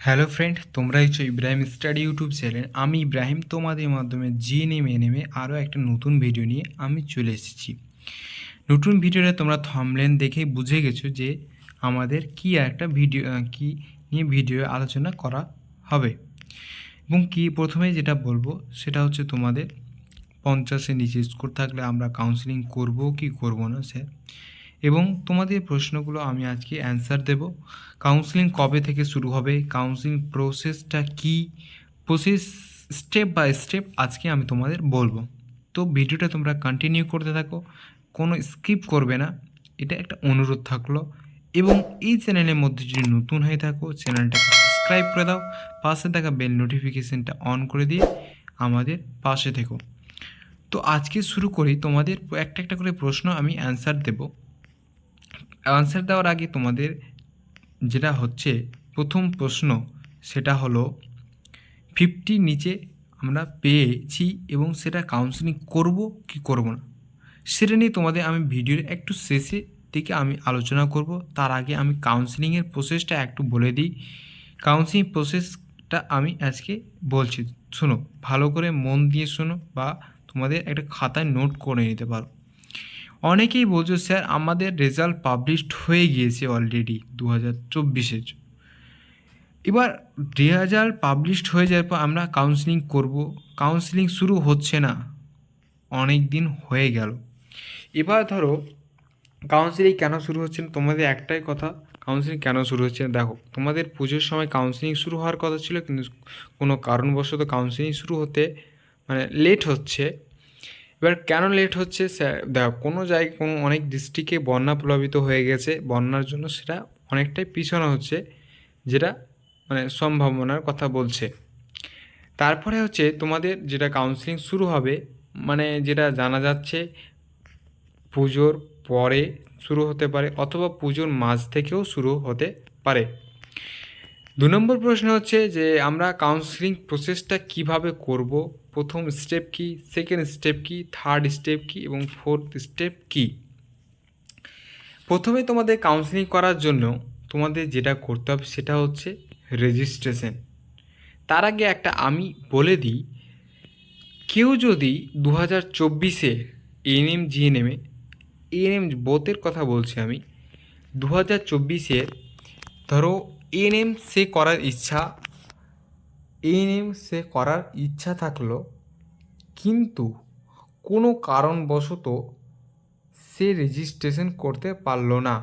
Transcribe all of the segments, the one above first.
Hello friend, তোমরা হচ্ছে Ibrahim study YouTube channel. আমি ইব্রাহিম তোমাদের মাধ্যমে জিএনএমএনএমে আরও একটা নতুন ভিডিও নিয়ে আমি চলে এসেছি। নতুন ভিডিওটা তোমরা থাম্বনেল দেখেই বুঝে গেছো যে আমাদের কি একটা ভিডিও কি নিয়ে ভিডিও আলোচনা করা হবে এবং কি প্রথমে যেটা বলবো সেটা হচ্ছে তোমাদের 50-এর নিচে স্কোর থাকলে আমরা কাউন্সেলিং করব কি করব না স্যার, এবং তোমাদের প্রশ্নগুলো আমি আজকে অ্যান্সার দেব। কাউন্সেলিং কবে থেকে শুরু হবে, কাউন্সেলিং প্রসেসটা কী, প্রসেস স্টেপ বাই স্টেপ আজকে আমি তোমাদের বলবো। তো ভিডিওটা তোমরা কন্টিনিউ করতে থাকো, কোনো স্কিপ করবে না, এটা একটা অনুরোধ থাকলো। এবং এই চ্যানেলের মধ্যে যদি নতুন হয়ে থাকো চ্যানেলটাকে সাবস্ক্রাইব করে দাও, পাশে থাকা বেল নোটিফিকেশানটা অন করে দিয়ে আমাদের পাশে থেকো। তো আজকে শুরু করি, তোমাদের একটা একটা করে প্রশ্ন আমি অ্যান্সার দেবো। আনসার দেওয়ার আগে তোমাদের যেটা হচ্ছে প্রথম প্রশ্ন সেটা হলো 50 নিচে আমরা পেয়েছি এবং সেটা কাউন্সেলিং করব কি করব না, সেটা নিয়ে তোমাদের আমি ভিডিওর একটু শেষে দিকে আমি আলোচনা করব। তার আগে আমি কাউন্সেলিংয়ের প্রসেসটা একটু বলে দিই। কাউন্সেলিং প্রসেসটা আমি আজকে বলছি, শোনো ভালো করে, মন দিয়ে শোনো, বা তোমাদের একটা খাতায় নোট করে নিতে পারো। অনেকেই বলছো স্যার আমাদের রেজাল্ট পাবলিশড হয়ে গিয়েছে অলরেডি 2024-এর। এবার রেজাল্ট পাবলিশড হয়ে যাওয়ার পর আমরা কাউন্সেলিং করব, কাউন্সেলিং শুরু হচ্ছে না, অনেক দিন হয়ে গেল। এবার ধরো কাউন্সেলিং কেন শুরু হচ্ছে না, তোমাদের একটাই কথা, কাউন্সেলিং কেন শুরু হচ্ছে না। দেখো তোমাদের পুজোর সময় কাউন্সেলিং শুরু হওয়ার কথা ছিল, কিন্তু কোনো কারণবশত কাউন্সেলিং শুরু হতে লেট হচ্ছে। এবার কেন লেট হচ্ছে দেখো, কোনো জায়গায় কোনো অনেক ডিস্ট্রিক্টে বন্যা প্লাবিত হয়ে গেছে, বন্যার জন্য সেটা অনেকটাই পিছানো হচ্ছে, যেটা সম্ভাবনার কথা বলছে। তারপরে হচ্ছে তোমাদের যেটা কাউন্সেলিং শুরু হবে, যেটা জানা যাচ্ছে পুজোর পরে শুরু হতে পারে অথবা পুজোর মাঝ থেকেও শুরু হতে পারে। 2 নম্বর প্রশ্ন হচ্ছে যে আমরা কাউন্সেলিং প্রসেসটা কিভাবে করব, প্রথম স্টেপ কি, সেকেন্ড স্টেপ কি, থার্ড স্টেপ কি এবং ফোর্থ স্টেপ কি। প্রথমে তোমাদের কাউন্সেলিং করার জন্য তোমাদের যেটা করতে হবে সেটা হচ্ছে রেজিস্ট্রেশন। তার আগে একটা আমি বলে দিই, কেউ যদি 2024-এ এএনএম জিএনএমে, এএনএম বোথের কথা বলছি আমি, 2024-এর ধরো এএনএম সে করার ইচ্ছা থাকলো, কিন্তু কোনো কারণবশত সে রেজিস্ট্রেশন করতে পারলো না।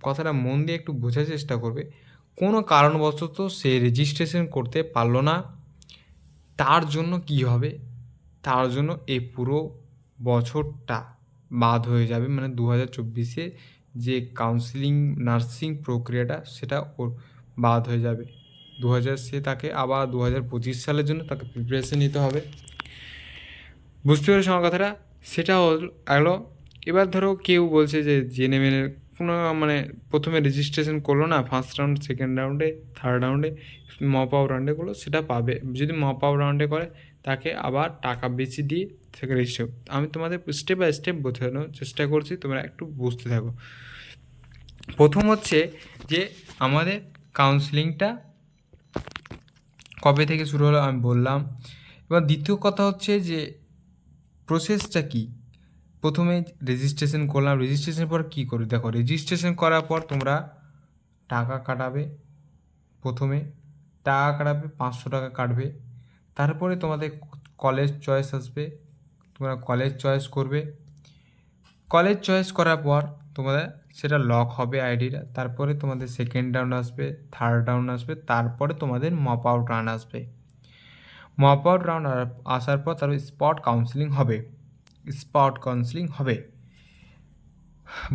কথাটা মন দিয়ে একটু বোঝার চেষ্টা করবে। কোনো কারণবশত সে রেজিস্ট্রেশন করতে পারলো না, তার জন্য কি হবে, তার জন্য এই পুরো বছরটা বাদ হয়ে যাবে। 2024-এ যে কাউন্সেলিং নার্সিং প্রক্রিয়াটা সেটা ওর বাদ হয়ে যাবে। সে তাকে আবার 2025 সালের জন্য তাকে প্রিপারেশন নিতে হবে। বুঝতে পেরেছো আমার কথাটা? সেটা হলো। এবার ধরো কেউ বলছে যে জেএনএমের কোনো প্রথমে রেজিস্ট্রেশন করলো না, ফার্স্ট রাউন্ড, সেকেন্ড রাউন্ডে, থার্ড রাউন্ডে, মপ আউট রাউন্ডে করলো, সেটা পাবে। যদি মপ আউট রাউন্ডে করে তাকে আবার টাকা বেশি দিয়ে থেকে রেজিস্টার। আমি তোমাদের স্টেপ বাই স্টেপ বোঝানোর চেষ্টা করছি, তোমরা একটু বুঝতে থাকো। প্রথম হচ্ছে যে আমাদের কাউন্সেলিংটা কবে থেকে শুরু হলো আমি বললাম। এবার দ্বিতীয় কথা হচ্ছে যে প্রসেসটা কী। প্রথমে রেজিস্ট্রেশন করলাম, রেজিস্ট্রেশনের পর কী করবে, দেখো রেজিস্ট্রেশন করার পর তোমরা টাকা কাটাবে। প্রথমে টাকা কাটাবে, 500 টাকা কাটবে। তারপরে তোমাদের কলেজ চয়েস আসবে, তোমরা কলেজ চয়েস করবে। কলেজ চয়েস করার পর তোমাদের সেটা লক হবে আইডিটা। তারপরে তোমাদের সেকেন্ড রাউন্ড আসবে, থার্ড রাউন্ড আসবে, তারপরে তোমাদের মপ আউট রাউন্ড আসবে। মপ আউট রাউন্ড আসার পর তারপরে স্পট কাউন্সেলিং হবে।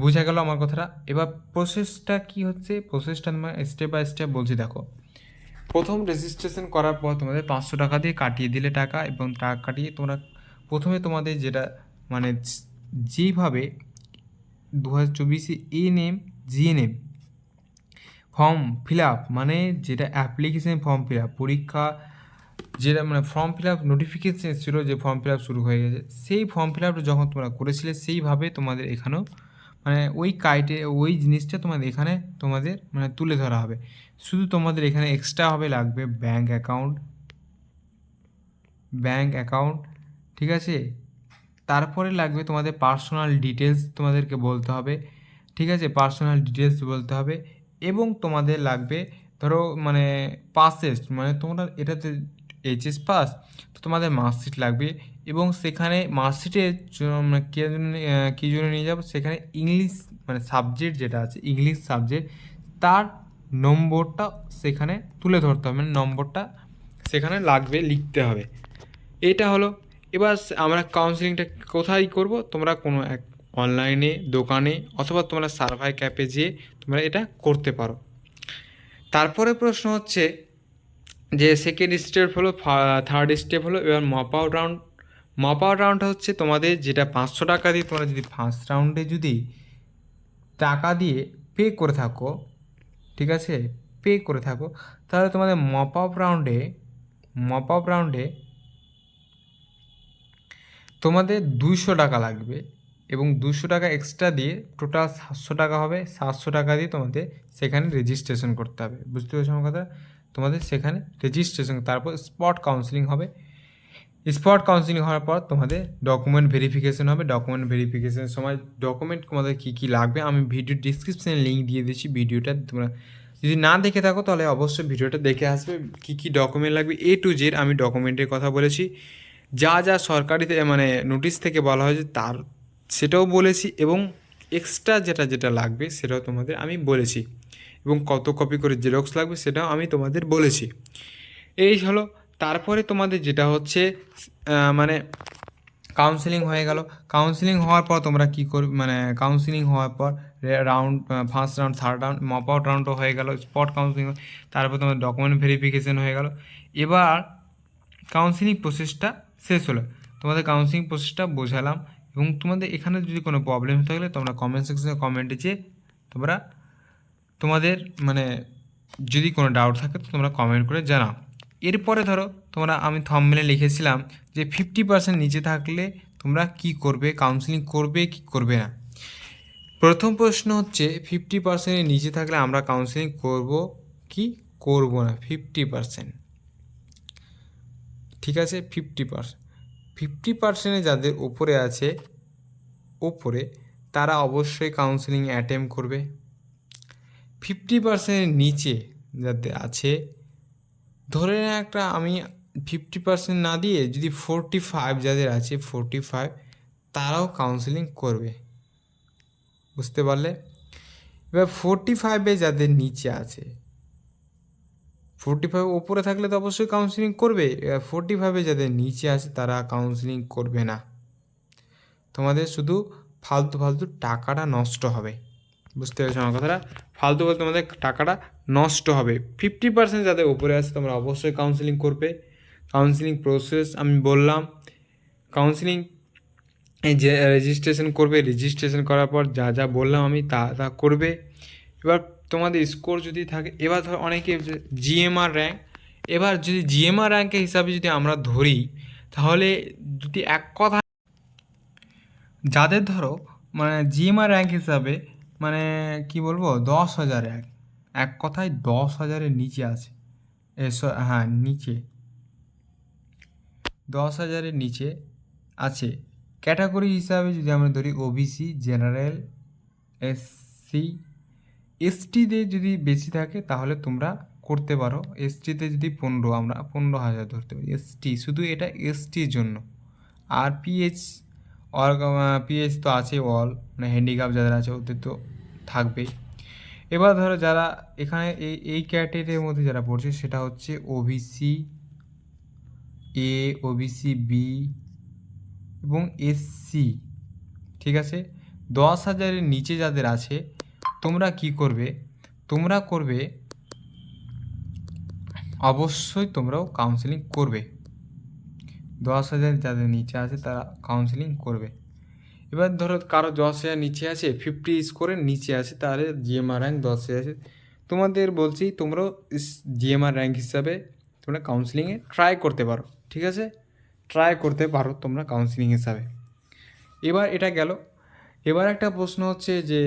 বোঝা গেল আমার কথাটা? এবার প্রসেসটা কি হচ্ছে, প্রসেসটা স্টেপ বাই স্টেপ বলছি। দেখো প্রথম রেজিস্ট্রেশন করার পর তোমাদের 500 টাকা দিয়ে কাটিয়ে দিলে টাকা, এবং টাকা কাটিয়ে তোমরা প্রথমে তোমাদের যেটা যেইভাবে 2024-এ ANM GNM form fill up, যেটা অ্যাপ্লিকেশন ফর্ম ফিল আপ, পরীক্ষা যেটা ফর্ম ফিল আপ নোটিফিকেশন এসেছিলো যে ফর্ম ফিল আপ শুরু হয়ে গেছে, সেই ফর্ম ফিল আপটা যখন তোমরা করেছিলে সেইভাবে তোমাদের এখানেও মানে ওই জিনিসটা তোমাদের এখানে তোমাদের মানে তুলে ধরা হবে। শুধু তোমাদের এখানে এক্সট্রা হবে লাগবে ব্যাঙ্ক অ্যাকাউন্ট, ঠিক আছে? তারপরে লাগবে তোমাদের পার্সোনাল ডিটেলস তোমাদেরকে বলতে হবে, ঠিক আছে? পার্সোনাল ডিটেলস বলতে হবে এবং তোমাদের লাগবে ধরো মানে পাসেস মানে তোমরা এটাতে এইচএস পাস, তো তোমাদের মার্কশিট লাগবে এবং সেখানে মার্কশিটের মানে কী জন্য নিয়ে যাবো, সেখানে ইংলিশ মানে সাবজেক্ট যেটা আছে ইংলিশ সাবজেক্ট, তার নম্বরটা সেখানে তুলে ধরতে হবে, মানে নম্বরটা সেখানে লাগবে, লিখতে হবে। এটা হলো। এবার আমরা কাউন্সেলিংটা কোথায় করব? তোমরা কোনো এক অনলাইনে দোকানে অথবা তোমরা সার্ভাই ক্যাপে যেয়ে তোমরা এটা করতে পারো। তারপরে প্রশ্ন হচ্ছে যে সেকেন্ড স্টেপ হলো, থার্ড স্টেপ হলো এবার মপ আউট রাউন্ডটা হচ্ছে তোমাদের যেটা 500 টাকা দিয়ে তোমরা যদি ফার্স্ট রাউন্ডে যদি টাকা দিয়ে পে করে থাকো, ঠিক আছে, পে করে থাকো, তাহলে তোমাদের মপ আপ রাউন্ডে তোমাদের 200 টাকা লাগবে এবং 200 টাকা এক্সট্রা দিয়ে টোটাল 700 টাকা হবে। 700 টাকা দিয়ে তোমাদের সেখানে রেজিস্ট্রেশন করতে হবে। বুঝতে পেরেছো আমার কথা? তোমাদের সেখানে রেজিস্ট্রেশন, তারপর স্পট কাউন্সেলিং হবে। স্পট কাউন্সেলিং হওয়ার পর তোমাদের ডকুমেন্ট ভেরিফিকেশন হবে। ডকুমেন্ট ভেরিফিকেশনের সময় ডকুমেন্ট তোমাদের কী কী লাগবে আমি ভিডিও ডিসক্রিপশানে লিঙ্ক দিয়ে দিচ্ছি, ভিডিওটা তোমরা যদি না দেখে থাকো তাহলে অবশ্যই ভিডিওটা দেখে আসবে। কী কী ডকুমেন্ট লাগবে A to Z আমি ডকুমেন্টের কথা বলেছি, যা যা সরকারি মানে নোটিশ থেকে বলা হয়েছে তার সেটাও বলেছি এবং এক্সট্রা যেটা যেটা লাগবে সেটাও তোমাদের আমি বলেছি এবং কত কপি করে জেরক্স লাগবে সেটাও আমি তোমাদের বলেছি। এই হলো। তারপরে তোমাদের যেটা হচ্ছে মানে কাউন্সেলিং হয়ে গেল। কাউন্সেলিং হওয়ার পর তোমরা কী করবে, মানে কাউন্সেলিং হওয়ার পর round first round, third round, mop out রাউন্ডও হয়ে গেল, স্পট কাউন্সেলিং, তারপর তোমার ডকুমেন্ট ভেরিফিকেশন হয়ে গেল। এবার কাউন্সেলিং প্রসেসটা শেষ হলো। তোমাদের কাউন্সেলিং প্রসেসটা বোঝালাম এবং তোমাদের এখানে যদি কোনো প্রবলেম থাকলে তোমরা কমেন্ট সেকশনে কমেন্টে যেয়ে তোমরা তোমাদের মানে যদি কোনো ডাউট থাকে তো তোমরা কমেন্ট করে জানাও। এরপরে ধরো তোমরা আমি থাম্বনেলে লিখেছিলাম যে 50% নিচে থাকলে তোমরা কি করবে, কাউন্সেলিং করবে কি করবে না। প্রথম প্রশ্ন হচ্ছে 50%-এর নিচে থাকলে আমরা কাউন্সেলিং করব কি করব না। 50%, ঠিক আছে, 50%, যাদের ওপরে আছে তারা অবশ্যই কাউন্সেলিং অ্যাটেম্প করবে। 50%-এর নিচে যাদের আছে, ধরে না একটা আমি 50% না দিয়ে যদি 45 যাদের আছে 45 তারাও কাউন্সেলিং করবে। বুঝতে পারলে? এবার 45-এ যাদের নিচে আছে, 45 ওপরে থাকলে তো অবশ্যই কাউন্সেলিং করবে, এবার 45-এ যাদের নিচে আছে তারা কাউন্সেলিং করবে না। তোমাদের শুধু ফালতু টাকাটা নষ্ট হবে। বুঝতে পেরেছো আমার কথাটা? ফালতু তোমাদের টাকাটা নষ্ট হবে। 50% যাদের উপরে আছে তোমরা অবশ্যই কাউন্সেলিং করবে। কাউন্সেলিং প্রসেস আমি বললাম, কাউন্সেলিং এই যে রেজিস্ট্রেশন করবে, রেজিস্ট্রেশন করার পর যা যা বললাম আমি তা করবে। এবার তোমাদের স্কোর যদি থাকে, এবার ধর অনেকে জিএমআর র্যাঙ্ক, এবার যদি জিএমআর র্যাঙ্কের হিসাবে যদি আমরা ধরি তাহলে যদি এক কথা যাদের ধরো মানে জিএমআর র্যাঙ্ক হিসাবে মানে কি বলবো 10,000 এক কথায় 10,000-এর নিচে আছে, হ্যাঁ নিচে 10,000-এর নিচে আছে ক্যাটাগরি হিসাবে যদি আমরা ধরি ওবিসি, জেনারেল, এসসি, এসটিতে যদি বেশি থাকে তাহলে তোমরা করতে পারো। এসটিতে যদি 15, আমরা 15,000 ধরতে পারি এসটি, শুধু এটা এসটির জন্য। আর পিএইচ তো আছে অল, মানে হ্যান্ডিক্যাপ যাদের আছে ওদের তো থাকবেই। এবার ধরো যারা এখানে এই ক্যাটাগরির মধ্যে যারা পড়ছে সেটা হচ্ছে ওবিসি এ, ওবিসি বি এবং এসসি, ঠিক আছে। 10,000-এর নিচে যাদের আছে তোমরা কি করবে, তোমরা করবে অবশ্যই তোমরাও কাউন্সেলিং করবে। 10,000 যাদের নিচে আছে তারা কাউন্সেলিং করবে। এবার ধরো কারো 10,000 নিচে আছে, 50 স্কোরের নিচে আছে, তাহলে জিএমআর র্যাঙ্ক 10,000 আছে, তোমাদের বলছি তোমরাও জিএমআর র্যাঙ্ক হিসাবে তোমরা কাউন্সেলিংয়ে ট্রাই করতে পারো, ঠিক আছে, ট্রাই করতে পারো তোমরা কাউন্সেলিং হিসাবে। এবার এটা গেল। এবার একটা প্রশ্ন হচ্ছে যে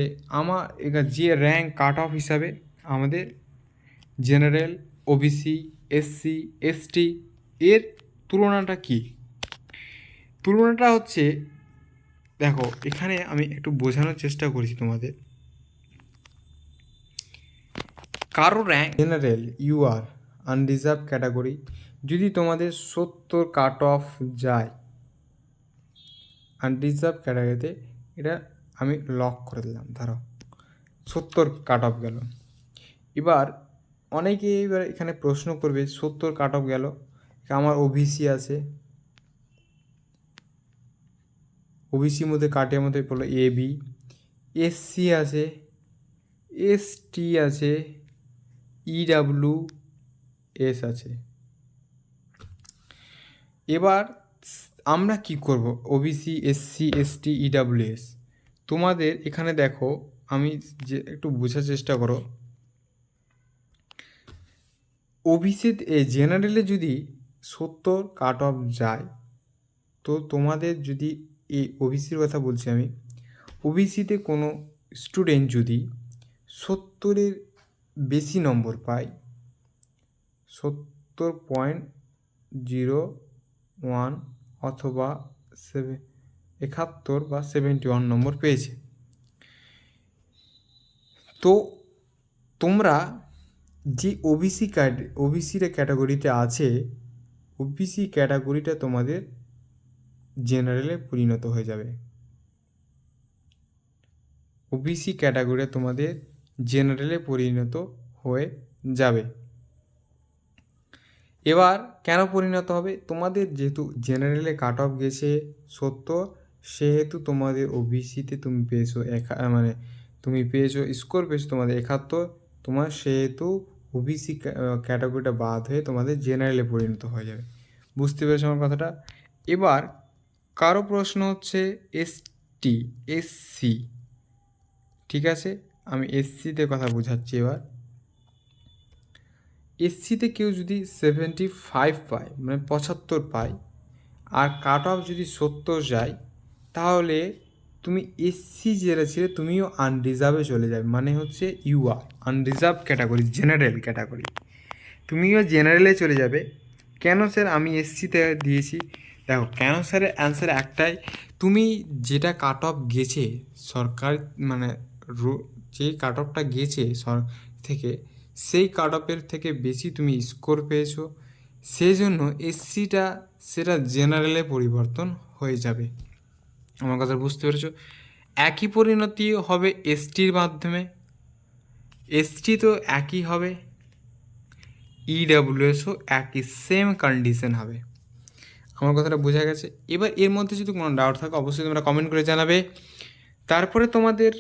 যে র্যাঙ্ক কাট অফ হিসাবে আমাদের জেনারেল, ওবিসি, এসসি, এসটি এর তুলনাটা কী? তুলনাটা হচ্ছে, দেখো এখানে আমি একটু বোঝানোর চেষ্টা করেছি তোমাদের। কারো rank general UR unreserved category যদি তোমাদের 70 কাট অফ যায় আনরিজার্ভ ক্যাটাগরিতে, এটা আমি লক করে দিলাম, ধরো 70 কাট অফ গেল। এবার অনেকে এবার এখানে প্রশ্ন করবে 70 কাট অফ গেল, আমার ওবিসি আছে, ওবিসির মধ্যে কাটের মধ্যে পড়লো এবি, এসসি আছে, এসটি আছে, ইডাব্লিউ এস আছে। এবার আমরা কি করব? OBC, SC, ST, EW S তোমাদের এখানে দেখো, আমি যে একটু বোঝার চেষ্টা করো। ওবিসি জেনারেলে যদি 70 কাট অফ যায়, তো তোমাদের যদি এই ওবিসির কথা বলছি আমি, ওবিসিতে কোনো স্টুডেন্ট যদি 70-এর বেশি নম্বর পায়, 70.01 অথবা 71 বা 71 নম্বর পেয়েছে, তো তোমরা যে ওবিসির ক্যাটাগরিতে আছে, ওবিসি ক্যাটাগরিটা তোমাদের জেনারেলে পরিণত হয়ে যাবে। ওবিসি ক্যাটাগরি তোমাদের জেনারেলে পরিণত হয়ে যাবে। এবার কেন পরিণত হবে? তোমাদের যেহেতু জেনারেলে কাট অফ গেছে 70, সেহেতু তোমাদের ওবিসিতে তুমি পেয়েছো তুমি পেয়েছো স্কোর পেয়েছো তোমাদের 71, তোমার সেহেতু ওবিসি ক্যাটাগরিটা বাদ হয়ে তোমাদের জেনারেলে পরিণত হয়ে যাবে। বুঝতে পেরেছো আমার কথাটা? এবার কারো প্রশ্ন হচ্ছে এসটি, এসসি, ঠিক আছে, আমি এসসিতে কথা বোঝাচ্ছি। এবার এসসিতে কেউ যদি 75 পায়, 75 পায়, আর কাট অফ যদি 70 যায়, তাহলে তুমি এসসি যেটা ছিলে তুমিও আনরিজার্ভে চলে যাবে, মানে হচ্ছে UR unreserved category, general category, তুমিও জেনারেলে চলে যাবে। কেন স্যার আমি এসসিতে দিয়েছি? দেখো কেন স্যারের অ্যান্সার একটাই, তুমি যেটা কাট অফ গেছে সরকার, যে কাট অফটা গেছে থেকে, সেই কাট অফের থেকে বেশি তুমি স্কোর পেয়েছো, সেই জন্য এসসিটা সেটা জেনারেলে পরিবর্তন হয়ে যাবে। আমার কথা বুঝতে পেরেছো? একই পরিণতি হবে এসটির মাধ্যমে, এসটি তো একই হবে, ইডাব্লিউএসও একই সেম কন্ডিশন হবে। আমার কথাটা বোঝা গেছে? এবার এর মধ্যে যদি কোনো ডাউট থাকে অবশ্যই তোমরা কমেন্ট করে জানাবে। তারপরে তোমাদের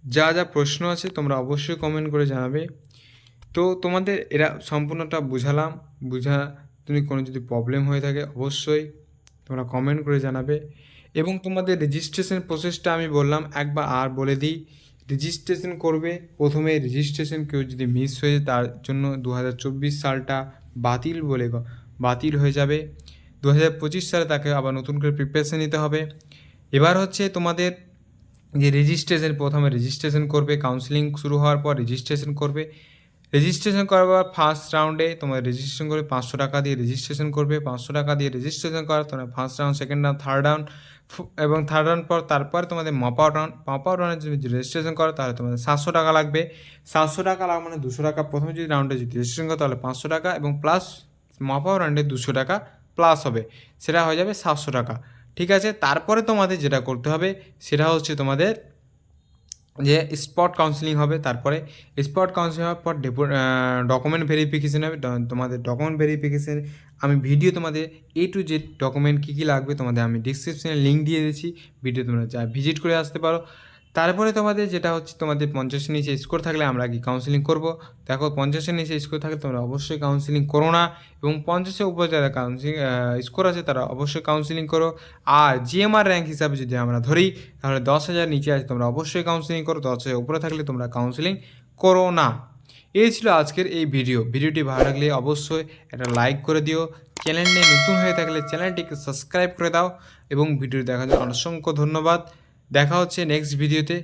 যা যা প্রশ্ন আছে তোমরা অবশ্যই কমেন্ট করে জানাবে। তো তোমাদের এরা সম্পূর্ণটা বুঝালাম, তুমি কোনো যদি প্রবলেম হয়ে থাকে অবশ্যই তোমরা কমেন্ট করে জানাবে। এবং তোমাদের রেজিস্ট্রেশন প্রসেসটা আমি বললাম, একবার আর বলে দিই, রেজিস্ট্রেশন করবে। প্রথমে রেজিস্ট্রেশন কেউ যদি মিস হয়ে যায়, তার জন্য 2024 সালটা বাতিল হয়ে যাবে। 2025 সালে তাকে আবার নতুন করে প্রিপারেশন নিতে হবে। এবার হচ্ছে তোমাদের যে প্রথমে রেজিস্ট্রেশন করবে, কাউন্সিলিং শুরু হওয়ার পর রেজিস্ট্রেশন করবে। রেজিস্ট্রেশন করার ফার্স্ট রাউন্ডে তোমার রেজিস্ট্রেশন করে 500 টাকা দিয়ে রেজিস্ট্রেশন করবে। 500 টাকা দিয়ে রেজিস্ট্রেশন করার তোমার first round, second round, third round, এবং থার্ড রাউন্ড পর তারপরে তোমাদের মপ আউট রাউন্ডে যদি রেজিস্ট্রেশন করো তাহলে তোমাদের 700 টাকা লাগবে। 700 টাকা লাগবে মানে 200 টাকা প্রথমে যদি রাউন্ডে যদি রেজিস্ট্রেশন করো তাহলে 500 টাকা, এবং প্লাস মপ আউট রাউন্ডে 200 টাকা প্লাস হবে, সেটা হয়ে যাবে 700 টাকা। ঠিক আছে, তারপরে তোমাদের যেটা করতে হবে সেটা হচ্ছে তোমাদের যে স্পট কাউন্সিলিং হবে। তারপরে স্পট কাউন্সিলিং হওয়ার পর ডকুমেন্ট ভেরিফিকেশান হবে। তোমাদের ডকুমেন্ট ভেরিফিকেশান আমি ভিডিও তোমাদের A to Z ডকুমেন্ট কী কী লাগবে তোমাদের আমি ডিসক্রিপশানে লিঙ্ক দিয়ে দিয়েছি, ভিডিও তোমরা যা ভিজিট করে আসতে পারো। তারপরে তোমাদের যেটা হচ্ছে, তোমাদের 50-এর নিচে স্কোর থাকলে আমরা কি কাউন্সিলিং করব। দেখো 50-এর নিচে স্কোর থাকলে তোমরা অবশ্যই কাউন্সিলিং করো না, এবং 50-এর উপরে যারা কাউন্সিলিং স্কোর আছে তারা অবশ্যই কাউন্সিলিং করো। আর জিএমআর র্যাঙ্ক হিসাবে যদি আমরা ধরি তাহলে 10,000 নিচে আছে তোমরা অবশ্যই কাউন্সিলিং করো, 10,000 উপরে থাকলে তোমরা কাউন্সিলিং করো না। এই ছিল আজকের এই ভিডিওটি ভালো লাগলে অবশ্যই একটা লাইক করে দিও। চ্যানেলে নতুন হয়ে থাকলে চ্যানেলটিকে সাবস্ক্রাইব করে দাও, এবং ভিডিও দেখার জন্য অসংখ্য ধন্যবাদ। দেখা হচ্ছে নেক্সট ভিডিওতে।